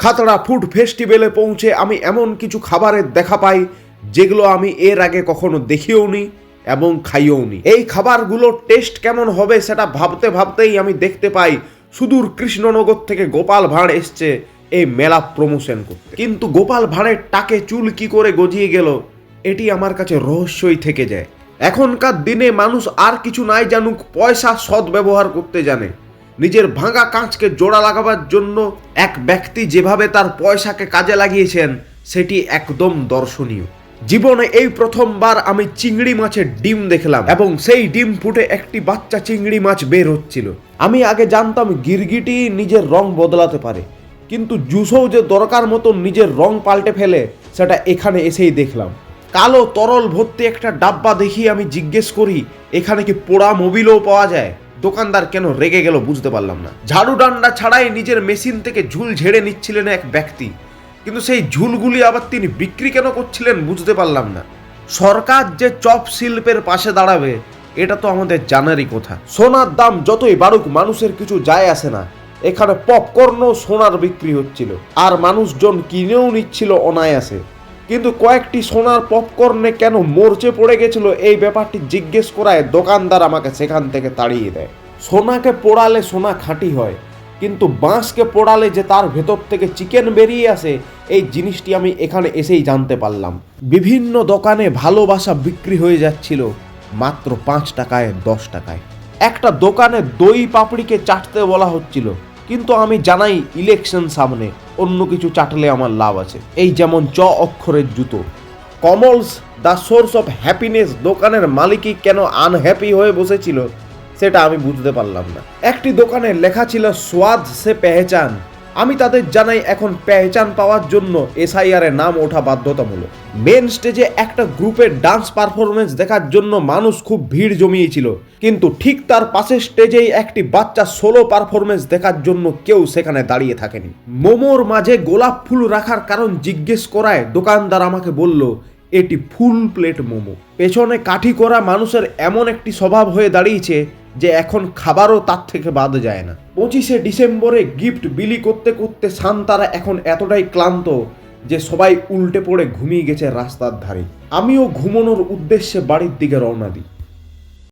Khatra food ফেস্টিভ্যালে পৌঁছে আমি এমন কিছু খাবারের দেখা পাই যেগুলো আমি এর আগে কখনো দেখিও নি এবং খাইও নি। এই খাবারগুলোর টেস্ট কেমন হবে সেটা ভাবতে ভাবতেই আমি দেখতে পাই সুদূর কৃষ্ণনগর থেকে গোপাল ভাঁড় এসছে এই মেলা প্রমোশন করতে। কিন্তু গোপাল ভাঁড়ের টাকে চুল কি করে গজিয়ে গেল এটি আমার কাছে রহস্যই থেকে যায়। এখনকার দিনে মানুষ আর কিছু নাই জানুক, পয়সা সৎ ব্যবহার করতে জানে। নিজের ভাঙা কাঁচকে জোড়া লাগাবার জন্য এক ব্যক্তি যেভাবে তার পয়সাকে কাজে লাগিয়েছেন সেটি একদম দর্শনীয়। জীবনে এই প্রথমবার আমি চিংড়ি মাছের ডিম দেখলাম এবং সেই ডিম ফুটে একটি বাচ্চা চিংড়ি মাছ বের হচ্ছিল। আমি আগে জানতাম গিরগিটি নিজের রং বদলাতে পারে, কিন্তু জুসও যে দরকার মতো নিজের রং পাল্টে ফেলে সেটা এখানে এসেই দেখলাম। কালো তরল ভর্তি একটা ডাব্বা দেখিয়ে আমি জিজ্ঞেস করি এখানে কি পোড়া মোবিলও পাওয়া যায়। দোকানদার কেন রেগে গেল বুঝতে পারলাম না। ঝাড়ু ডান্ডা ছাড়াই নিজের মেশিন থেকে ঝুল ঝেড়ে নিচ্ছিলেন এক ব্যক্তি, কিন্তু সেই ঝুলগুলি আবার তিনি বিক্রি কেন করছিলেন বুঝতে পারলাম না। সরকার যে চপ শিল্পের পাশে দাঁড়াবে এটা তো আমাদের জানারই কথা। সোনার দাম যতই বাড়ুক মানুষের কিছু যায় আসে না। এখানে পপকর্নও সোনার বিক্রি হচ্ছিল আর মানুষজন কিনেও নিচ্ছিল অনায়াসে। কিন্তু কয়েকটি সোনার পপকর্নে কেন মরচে পড়ে গেছিল এই ব্যাপারটি জিজ্ঞেস করায় দোকানদার আমাকে সেখান থেকে তাড়িয়ে দেয়। সোনাকে পোড়ালে সোনা খাঁটি হয়, কিন্তু বাঁশকে পোড়ালে যে তার ভেতর থেকে চিকেন বেরিয়ে আসে এই জিনিসটি আমি এখানে এসেই জানতে পারলাম। বিভিন্ন দোকানে ভালোবাসা বিক্রি হয়ে যাচ্ছিল মাত্র 5 টাকায় 10 টাকায়। একটা দোকানে দই পাপড়িকে চাটতে বলা হচ্ছিল, কিন্তু আমি জানাই ইলেকশন সামনে, অন্য কিছু চাটলে আমার লাভ আছে। এই যেমন চ অক্ষরের জুতো। Kamal's the source of happiness দোকানের মালিকই কেন আনহ্যাপি হয়ে বসেছিল সেটা আমি বুঝতে পারলাম না। একটি দোকানে লেখা ছিল স্বাদ সে পেহচান। আমি তাদের জানাই এখন পেহচান পাওয়ার জন্য এসআইআর এ নাম ওঠা বাধ্যতামূলক। মেন স্টেজে একটা গ্রুপের ডান্স পারফরমেন্স দেখার জন্য মানুষ খুব ভিড় জমিয়েছিল, কিন্তু ঠিক তার পাশের স্টেজেই একটি বাচ্চা সোলো পারফরমেন্স দেখার জন্য কেউ সেখানে দাঁড়িয়ে থাকেনি। মোমোর মাঝে গোলাপ ফুল রাখার কারণ জিজ্ঞেস করায় দোকানদার আমাকে বলল এটি ফুল প্লেট মোমো। পেছনে কাঠি করা মানুষের এমন একটি স্বভাব হয়ে দাঁড়িয়েছে যে এখন খাবারও তার থেকে বাদ যায় না। 25শে ডিসেম্বরে গিফট বিলি করতে করতে শান্তারা এখন এতটাই ক্লান্ত যে সবাই উল্টে পড়ে ঘুমিয়ে গেছে রাস্তার ধারে। আমিও ঘুমানোর উদ্দেশ্যে বাড়ির দিকে রওনা দিই।